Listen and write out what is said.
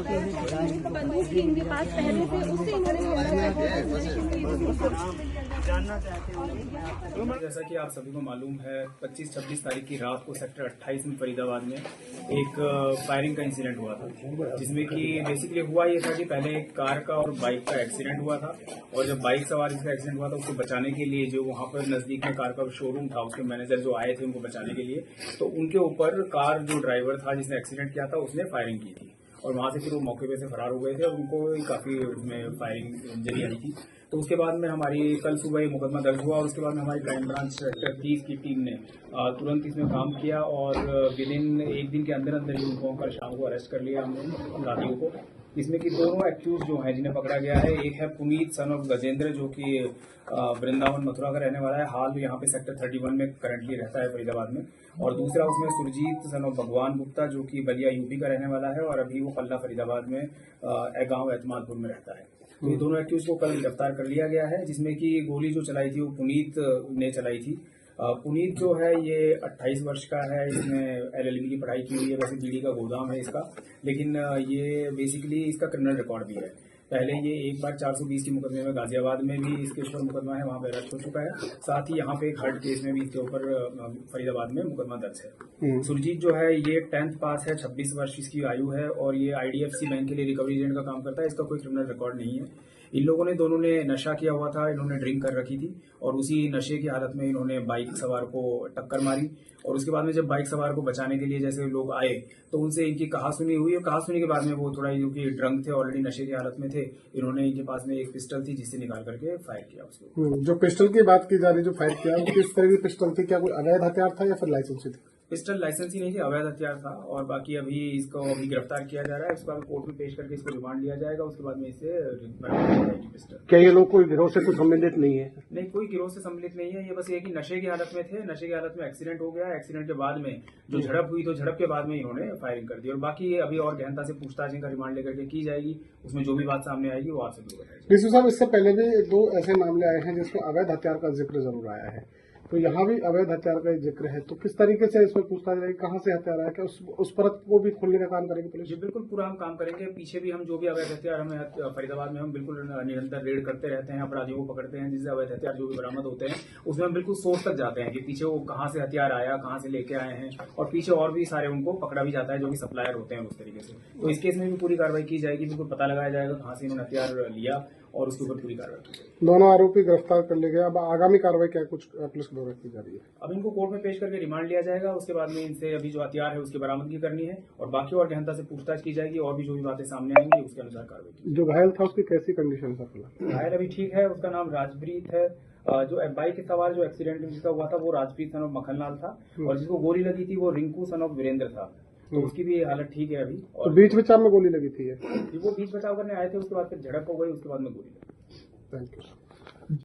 बंदूक थी इनके पास पहले से, उससे इन्होंने जानना चाहते हैं। जैसा कि आप सभी को मालूम है 25-26 तारीख की रात को सेक्टर 28 में फरीदाबाद में एक फायरिंग का इंसिडेंट हुआ था, जिसमें कि बेसिकली हुआ ये था कि पहले एक कार का और बाइक का एक्सीडेंट हुआ था, और जब बाइक सवार इसका एक्सीडेंट हुआ था उसको बचाने के लिए जो वहां पर नजदीक में कार का शोरूम था, उसके मैनेजर जो आए थे उनको बचाने के लिए, तो उनके ऊपर कार जो ड्राइवर था जिसने एक्सीडेंट किया था उसने फायरिंग की थी, और वहां से फिर वो मौके पे से फरार हो गए थे और उनको काफी उसमें फायरिंग इंजरी आई थी। तो उसके बाद में हमारी कल सुबह ये मुकदमा दर्ज हुआ, और उसके बाद में हमारी क्राइम ब्रांच सेक्टर 30 की टीम ने तुरंत इसमें काम किया, और विद इन एक दिन के अंदर अंदर ही उनको कल शाम को अरेस्ट कर लिया हमने अपराधियों को। इसमें कि दोनों एक्यूज जो हैं जिन्हें पकड़ा गया है, एक है पुनीत सन ऑफ गजेंद्र जो कि वृंदावन मथुरा का रहने वाला है, हाल यहाँ पे सेक्टर 31 में करंटली रहता है फरीदाबाद में, और दूसरा उसमें सुरजीत सन ऑफ भगवान गुप्ता जो कि बलिया यूपी का रहने वाला है, और अभी वो पल्ला फरीदाबाद में गांव एतमादपुर में रहता है। तो ये दोनों एक्यूज को कल गिरफ्तार कर लिया गया है, जिसमें कि गोली जो चलाई थी वो पुनीत ने चलाई थी। पुनीत जो है ये 28 वर्ष का है, इसने LLB की पढ़ाई की हुई है, वैसे बीड़ी का गोदाम है इसका, लेकिन ये बेसिकली इसका क्रिमिनल रिकॉर्ड भी है। पहले ये एक बार 420 के मुकदमे में गाजियाबाद में भी इसके ऊपर मुकदमा है, वहां पर अरेस्ट हो चुका है, साथ ही यहाँ पे एक हर्ट केस में भी इसके ऊपर फरीदाबाद में मुकदमा दर्ज है। सुरजीत जो है ये 10th पास है, 26 वर्ष इसकी आयु है, और ये IDFC बैंक के लिए रिकवरी एजेंट का काम करता है, इसका कोई क्रिमिनल रिकॉर्ड नहीं है। इन लोगों ने दोनों ने नशा किया हुआ था, इन्होंने ड्रिंक कर रखी थी, और उसी नशे की हालत में इन्होंने बाइक सवार को टक्कर मारी, और उसके बाद में जब बाइक सवार को बचाने के लिए जैसे लोग आए तो उनसे इनकी कहासुनी हुई, और कहासुनी के बाद में वो थोड़ा क्योंकि ड्रंक थे, ऑलरेडी नशे की हालत में थे, इन्होंने इनके पास में एक पिस्टल थी जिससे निकाल करके फायर किया उसको। जो पिस्टल की बात की जा रही, जो फायर किया वो किस तरह की पिस्टल थी? क्या कोई अवैध हथियार था या फिर लाइसेंसी थी? पिस्टल लाइसेंस ही नहीं थी, अवैध हथियार था, और बाकी अभी इसको गिरफ्तार किया जा रहा है, उसके बाद कोर्ट में पेश करके इसको रिमांड लिया जाएगा, उसके बाद में इसे पिस्टल। क्या ये लोग कोई गिरोह से कुछ संबंधित नहीं है? नहीं, कोई गिरोह से सम्मिलित नहीं है, ये बस एक ही नशे की हालत में थे, नशे की हालत में एक्सीडेंट हो गया, एक्सीडेंट के बाद में जो झड़प हुई तो झड़प के बाद में इन्होंने फायरिंग कर दी, और बाकी अभी और गहनता से पूछताछ इनका रिमांड लेकर के की जाएगी, उसमें जो भी बात सामने आएगी वो आपसे बताई जाएगी। डीसी साहब, इससे पहले भी 2 ऐसे मामले आए हैं जिसमें अवैध हथियार का जिक्र जरूर आया है, तो यहाँ भी अवैध हथियार का जिक्र है, तो किस तरीके से इसमें पूछताछ रहेगी? कहाँ से हथियार आया? क्या उस परत को भी खोलने का काम करेगी पुलिस? जी बिल्कुल, पूरा हम काम करेंगे। पीछे भी हम जो भी अवैध हथियार हमें फरीदाबाद में हम बिल्कुल निरंतर रेड करते रहते हैं, अपराधियों को पकड़ते हैं, जिससे अवैध हथियार जो भी बरामद होते हैं उसमें हम बिल्कुल सोर्स तक जाते हैं कि पीछे वो कहाँ से हथियार आया, कहाँ से लेके आए हैं, और पीछे और भी सारे उनको पकड़ा भी जाता है जो भी सप्लायर होते हैं उस तरीके से। तो इस केस में भी पूरी कार्रवाई की जाएगी, बिल्कुल पता लगाया जाएगा कहाँ से इन्होंने हथियार लिया, और उसके ऊपर पूरी कार्रवाई की जाएगी। दोनों आरोपी गिरफ्तार कर लिए गए, अब आगामी कार्रवाई क्या कुछ पुलिस की द्वारा की जा रही है? अब इनको कोर्ट में पेश करके रिमांड लिया जाएगा, उसके बाद में इनसे अभी जो हथियार है उसकी बरामदगी करनी है, और बाकी और गहनता से पूछताछ की जाएगी, और भी जो भी बातें सामने आएंगी उसके अनुसार कार्रवाई की। जो घायल था उसकी कैसी कंडीशन है? घायल अभी ठीक है, उसका नाम राजप्रीत है। जो बाइक सवार जो एक्सीडेंट जिसका हुआ था वो राजप्रीत सन ऑफ मखनलाल था, और जिसको गोली लगी थी वो रिंकू सन ऑफ वीरेंद्र था, तो उसकी भी हालत ठीक है अभी। और बीच बचाव में गोली लगी थी? वो बीच बचाव करने आए थे, उसके बाद फिर झड़प हो गई, उसके बाद में गोली लगी। Thank you.